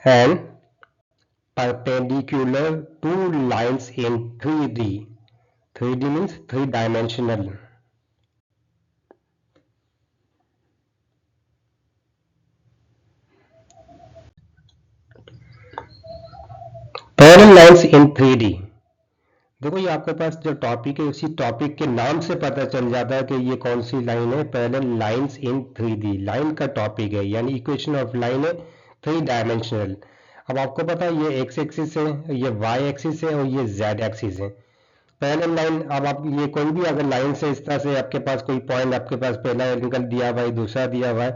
and perpendicular two lines in 3D. 3D means three-dimensional. Parallel lines in 3D. देखो ये आपके पास जो topic है उसी टॉपिक के नाम से पता चल जाता है कि ये कौन सी लाइन है। Parallel lines in 3D, line का टॉपिक है, यानी इक्वेशन ऑफ लाइन है थ्री डायमेंशनल। अब आपको पता है ये एक्स एक्सिस है, ये वाई एक्सिस है और ये जेड एक्सिस है। पैरेलल लाइन, अब आप ये कोई भी अगर लाइन से इस तरह से आपके पास कोई पॉइंट आपके पास पहला एंगल दिया हुआ है, दूसरा दिया हुआ है,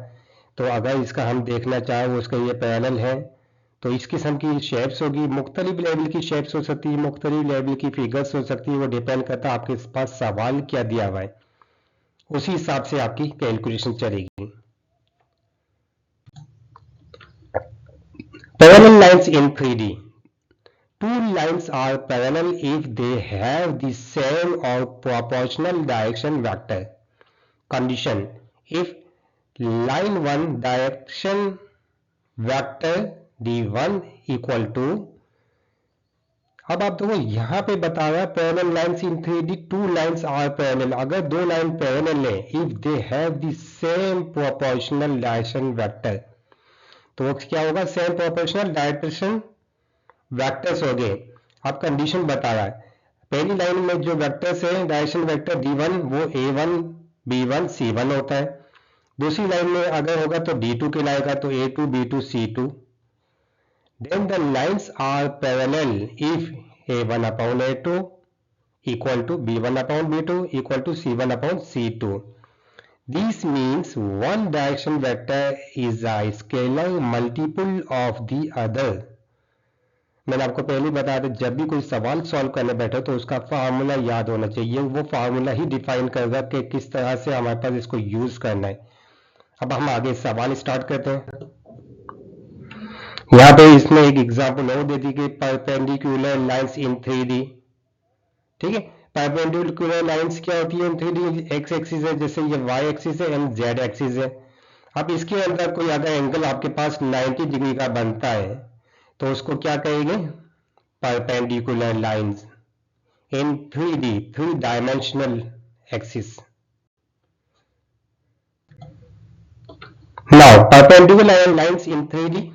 तो अगर इसका हम देखना चाहें वो उसका ये पैरेलल है तो इस किस्म की शेप्स होगी। मुख्तलिफ लेवल की शेप्स हो सकती है, मुख्तलिफ लेवल की फिगर्स हो सकती है, वो डिपेंड करता है आपके पास सवाल क्या दिया हुआ है, उसी हिसाब से आपकी कैलकुलेशन चलेगी। Parallel lines in 3D. Two lines are parallel if they have the same or proportional direction vector. Condition: if line 1 direction vector d1 equal to, अब आप देखो यहां पे बता रहा है parallel lines in 3D, two lines are parallel. अगर दो लाइन पैरेलल है, if they have the same proportional direction vector, तो क्या होगा? सेम प्रोपोर्शनल डायरेक्शन वेक्टर्स हो गए। अब कंडीशन बता रहा है पहली लाइन में जो वेक्टर्स है डायरेक्शन वेक्टर d1 वो a1 b1 c1 होता है। दूसरी लाइन में अगर होगा तो d2 कहलाएगा, तो a2 b2 c2। then the lines are parallel if a1 upon a2 equal to b1 upon b2 equal to c1 upon c2. This means one direction vector is a scalar multiple of the other. मैंने आपको पहले बताया था जब भी कोई सवाल solve करने बैठो तो उसका फार्मूला याद होना चाहिए, वो फार्मूला ही डिफाइन करेगा कि किस तरह से हमारे पास इसको यूज करना है। अब हम आगे सवाल स्टार्ट करते हैं। यहाँ पे इसमें एक एग्जांपल और दे दी गई, परपेंडिकुलर लाइंस इन 3D। ठीक है, परपेंडिकुलर लाइंस क्या होती है इन 3D? एक्स एक्सिस है, जैसे ये वाई एक्सिस है एंड जेड एक्सिस है। अब इसके अंदर कोई अगर एंगल आपके पास 90 डिग्री का बनता है तो उसको क्या कहेंगे? Perpendicular lines in 3D, three-dimensional axis. Now, perpendicular lines in 3D.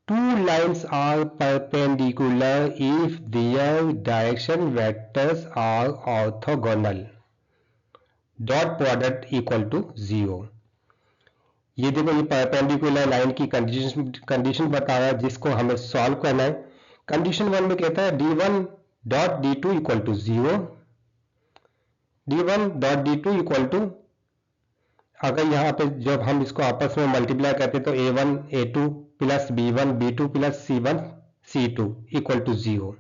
Two lines are perpendicular if their direction vectors are orthogonal. Dot product equal to 0. ये देखो ये परपेंडिकुलर लाइन की कंडीशन बता रहा है जिसको हमें सॉल्व करना है। कंडीशन 1 में कहता है d1 dot d2 equal to 0, d1 dot d2 equal to, अगर यहाँ पे जब हम इसको आपस में मल्टीप्लाई करते तो a1 a2 plus b1 b2 plus c1 c2 equal to 0।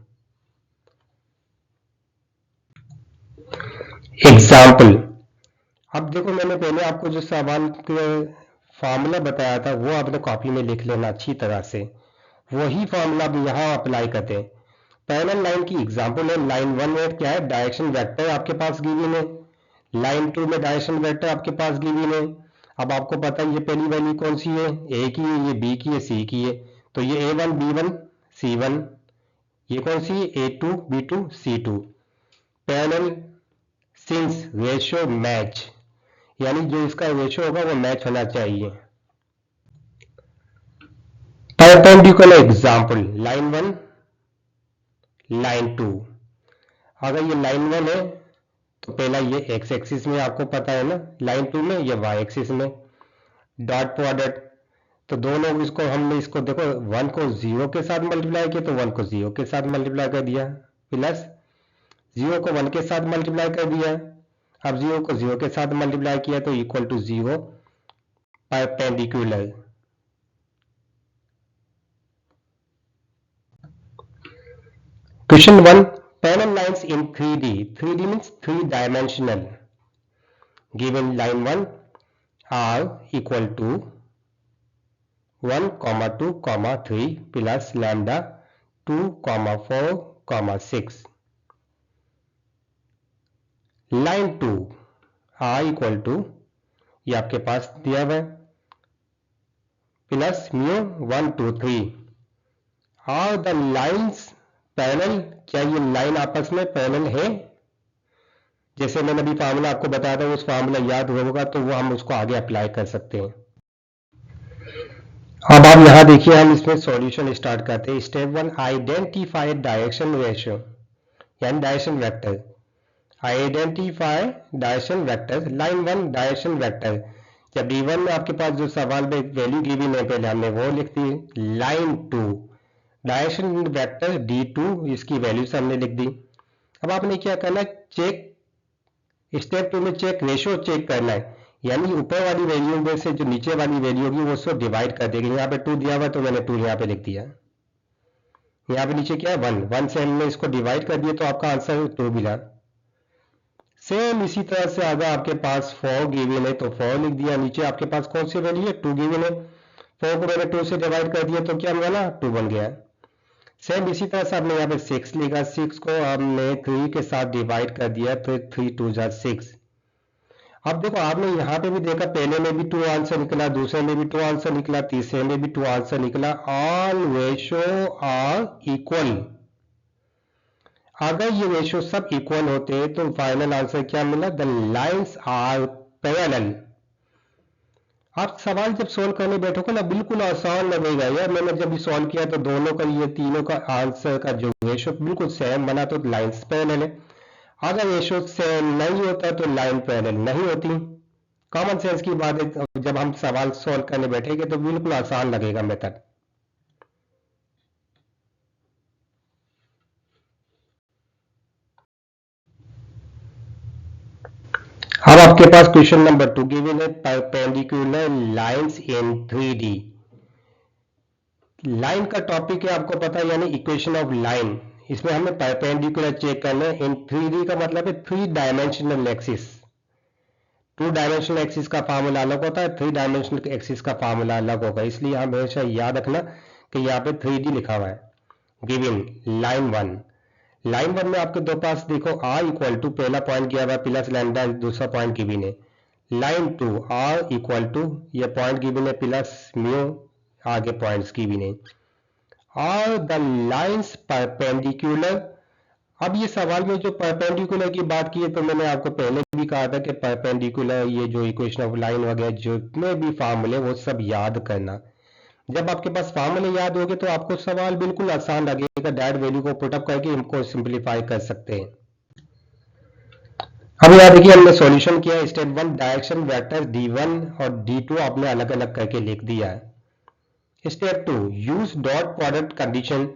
Example, अब देखो मैंने पहले आपको जो सवाल का फार्मूला बताया था वो आपने कॉपी में लिख लेना अच्छी तरह से, वही फार्मूला अब यहाँ अप्लाई करते हैं। पैरेलल लाइन की एग्जाम्पल है, लाइन 1 में क्या है? डायरेक्शन वेक्टर आपके पास गिवन है, लाइन 2 में डायरेक्शन वेक्टर आपके पास गिवन है। अब आपको पता है ये पहली वैल्यू कौन सी है? ए की है, ये बी की है, सी की है, तो ये a1 b1 c1, ये कौन सी है? a2 b2 c2। Parallel since ratio match, यानी जो इसका रेशियो होगा वो मैच होना चाहिए। Perpendicular example, line 1 line 2। अगर ये लाइन 1 है तो पहला ये एक्स एक्सिस में आपको पता है ना, लाइन 2 में ये वाई एक्सिस में। डॉट प्रोडक्ट, तो दोनों इसको हमने इसको देखो 1 को 0 के साथ मल्टीप्लाई किया तो 1 को 0 के साथ मल्टीप्लाई कर दिया, प्लस 0 को 1 के साथ मल्टीप्लाई कर दिया। अब 0 को 0 के साथ मल्टीप्लाई किया तो equal to 0। Perpendicular, question 1, parallel lines in 3D. 3D means three dimensional. Given line 1 are equal to 1, 2, 3 plus lambda 2, 4, 6. Line 2 r equal to, ये आपके पास दिया हुआ है, plus mu 1 2 3 are the lines parallel, क्या ये लाइन आपस में पैरेलल है? जैसे मैंने अभी फार्मूला आपको बताया था, उस फार्मूला याद होगा तो वो हम उसको आगे अप्लाई कर सकते हैं। अब आप यहां देखिए, हम इसमें सॉल्यूशन स्टार्ट करते हैं। स्टेप 1, आइडेंटिफाई डायरेक्शन रेशियो यानी direction vector. Identify direction vector. Line 1 direction vector, जब D1 में आपके पास जो सवाल में वैल्यू गिवन है पहले हमने वो लिख दी। लाइन 2 डायरेक्शन वेक्टर D2, इसकी वैल्यूज हमने लिख दी। अब आपने क्या करना है, चेक स्टेप 2 में चेक रेशियो चेक करना है, यानी ऊपर वाली वैल्यू में से जो नीचे वाली वैल्यू होगी वो उसको डिवाइड कर देगी। यहाँ पे 2 दिया हुआ तो मैंने 2 यहाँ पे लिख दिया। यहाँ पे नीचे क्या है 1, 1 से हमने इसको डिवाइड कर दिया तो आपका आंसर 2 मिला। सेम इसी तरह से अगर आपके पास 4 गिवन है तो 4 लिख दिया। नीचे आपके पास कौन सी वैल्यू है 2 गिवन है, 4 को मैंने 2 से डिवाइड कर दिया तो क्या बना 2 बन गया। सेम इसी तरह से आपने यहाँ पे 6 लिखा, 6 को हमने 3 के साथ डिवाइड कर दिया तो 3 2 जा 6। अब देखो आपने यहाँ पे भी देखा, पहले में भी 2 आंसर निकला, दूसरे में भी 2 आंसर निकला, तीसरे में भी 2 आंसर निकला। All ratio are equal. अगर ये रेशियो सब इक्वल होते हैं तो फाइनल आंसर क्या मिला, द लाइन्स आर पैरेलल। आप सवाल जब सोल्व करने बैठोगे ना बिल्कुल आसान लगेगा यार। मैंने जब भी सॉल्व किया तो दोनों का, ये तीनों का आंसर का जो रेशियो बिल्कुल सेम बना तो लाइन्स पैरेलल है। अगर रेशियो सेम नहीं होता तो लाइन पैरेलल नहीं होती। कॉमन सेंस की बात है, जब हम सवाल सॉल्व करने बैठेंगे तो बिल्कुल आसान लगेगा मेथड। अब आपके पास क्वेश्चन नंबर 2 गिवन है, perpendicular lines in 3D। Line का टॉपिक है आपको पता है, यानी इक्वेशन ऑफ लाइन। इसमें हमें परपेंडिकुलर चेक करना है। इन 3D का मतलब है 3 डायमेंशनल एक्सिस। 2 डायमेंशनल एक्सिस का फार्मूला अलग होता है, 3 डायमेंशनल एक्सिस का फार्मूला अलग होगा। इसलिए हमेशा याद रखना कि यहाँ पे 3D लिखा हुआ है। गिवन लाइन 1, लाइन 1 में आपके दो पास देखो r इक्वल टू पहला पॉइंट किया हुआ प्लस लैम्डा, दूसरा पॉइंट गिवन है। लाइन 2 r इक्वल टू ये पॉइंट गिवन है प्लस म्यू, आगे पॉइंट्स गिवन है। और द लाइंस परपेंडिकुलर। अब ये सवाल में जो परपेंडिकुलर की बात की है तो मैंने आपको पहले भी कहा था कि परपेंडिकुलर, ये जो इक्वेशन ऑफ लाइन वगैरह जितने भी फार्मूले वो सब याद करना। जब आपके पास फार्मूले याद होंगे तो आपको सवाल बिल्कुल आसान लगेगा, डायरेक्ट वैल्यू को पुटअप करके इनको सिंप्लीफाई कर सकते हैं। अब यहाँ देखिए हमने सॉल्यूशन किया है। स्टेप 1 डायरेक्शन वेक्टर D1 और D2 आपने अलग अलग करके लिख दिया है। Step 2 use dot product condition.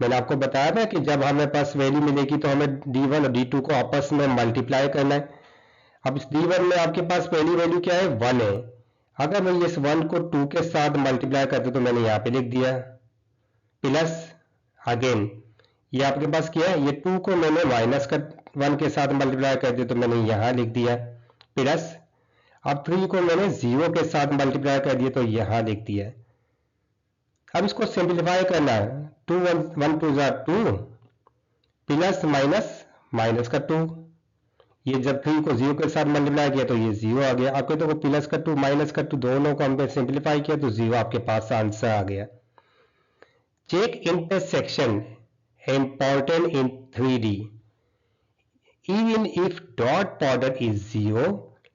मैंने आपको बताया था कि जब हमें पास वैल्यू मिलेगी तो हमें D1 और D2 को आपस में मल्टीप्लाई करना है। अब इस D1 में आपके पास पहली वैल्यू क्या है 1 है। अगर मैं इस 1 को 2 के साथ मल्टीप्लाई करते तो मैंने यहाँ पे लिख दिया प्लस अगेन ये आपके पास क्या है, ये 2 को मैंने माइनस का 1 के साथ मल्टीप्लाई कर दिया तो मैंने यहां लिख दिया प्लस। अब 3 को मैंने 0 के साथ मल्टीप्लाई कर दिया तो यहां लिख दिया। अब इसको सिंप्लीफाई करना है, 2 1 2 2 प्लस माइनस माइनस का 2। ये जब 3 को 0 के साथ मल्टीप्लाई किया तो ये 0 आ गया। आपके तो प्लस का 2 माइनस का 2 दोनों को हमने सिंप्लीफाई किया तो 0 आपके पास आंसर आ गया। Check intersection important in 3D. Even if dot product is 0,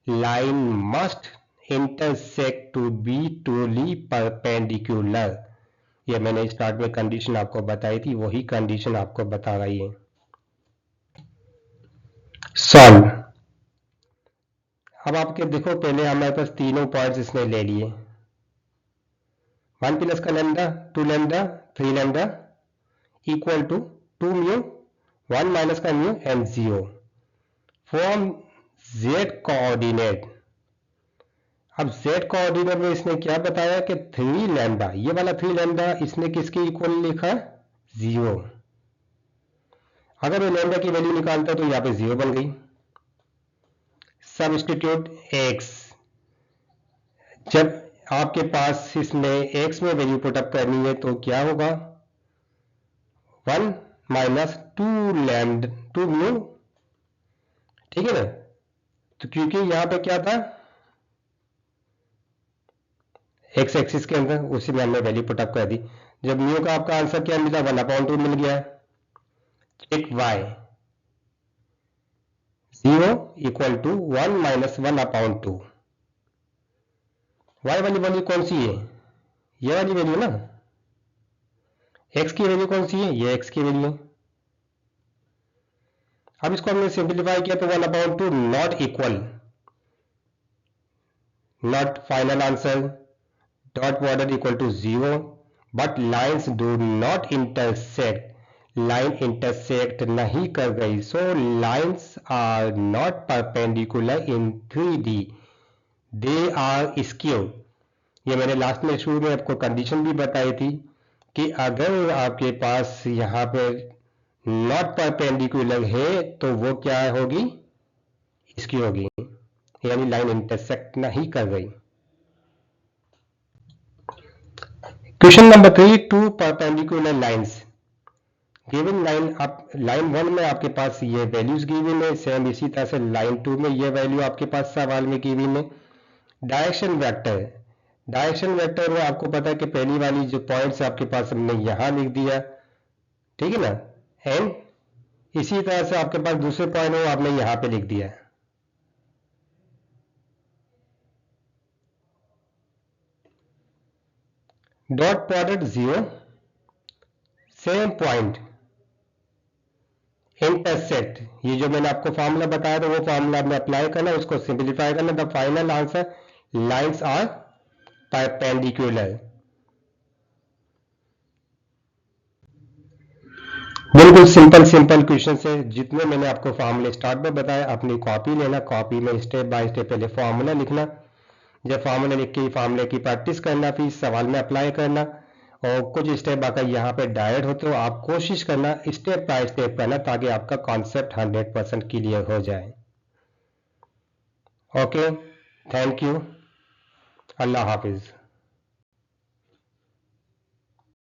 line must intersect to be truly perpendicular. ये मैंने स्टार्ट में कंडीशन आपको बताई थी, वही कंडीशन आपको बता रही है। सॉल्व। अब आपके देखो पहले हमारे पास तीनों पॉइंट्स इसने ले लिए। 1 प्लस का lambda, 2 lambda, 3 lambda equal to 2 mu, 1 minus का mu and 0 form z coordinate. अब z कोऑर्डिनेट में इसने क्या बताया कि 3 लैम्डा, ये वाला 3 लैम्डा इसने किसके इक्वल लिखा 0। अगर मैं लैम्डा की वैल्यू निकालता तो यहाँ पे 0 बन गई। सब्स्टिट्यूट x, जब आपके पास इसमें x में वैल्यू पुटअप करनी है तो क्या होगा 1 माइनस 2 लैम्डा 2 म्यू, ठीक है ना। तो क्योंकि यहां पे क्या था x एक्सिस के अंदर, उसी में हमने वैल्यू पुटअप कर दी जब म्यू का आपका आंसर क्या मिला 1/2 मिल गया। Check y 0 equal to 1 minus 1/2। y वाली वैल्यू कौन सी है, ये वाली वैल्यू ना। x की वैल्यू कौन सी है, ये x की वैल्यू है। अब इसको हमने सिंप्लीफाई किया तो 1/2 not equal, not final answer, dot product equal to 0, but lines do not intersect, line intersect नहीं कर गई, so lines are not perpendicular in 3D, they are skew. ये मैंने लास्ट में शुरू में आपको कंडीशन भी बताई थी कि अगर आपके पास यहाँ पे नॉट परपेंडिकुलर है तो वो क्या होगी, स्क्यू होगी, यानी लाइन इंटरसेक्ट नहीं कर गई। Question number 3, two perpendicular lines given. Line 1 में आपके पास ये वैल्यूज गिवन है, सेम इसी तरह से लाइन 2 में ये वैल्यू आपके पास सवाल में गिवन है। डायरेक्शन वेक्टर वो आपको पता है कि पहली वाली जो पॉइंट्स आपके पास हमने यहां लिख दिया, ठीक है ना, एंड इसी तरह से आपके पास दूसरे पॉइंट हो आपने यहां पे लिख दिया। Dot product 0, same point intersect, ये जो मैंने आपको फॉर्मूला बताया था वो फॉर्मूला आपने अप्लाई करना, उसको सिंप्लीफाई करना, the final answer lines are perpendicular. बिल्कुल सिंपल क्वेश्चन है, जितने मैंने आपको फॉर्मूले स्टार्ट में बताया अपनी कॉपी लेना, कॉपी में स्टेप बाय स्टेप पहले फॉर्मूला लिखना, जब फॉर्मूला लिख के फॉर्मूले की प्रैक्टिस करना, फिर सवाल में अप्लाई करना, और कुछ स्टेप अगर यहाँ पे डायरेक्ट हो तो आप कोशिश करना स्टेप बाय स्टेप करना, ताकि आपका कॉन्सेप्ट 100% क्लियर हो जाए। Okay, thank you, Allah Hafiz.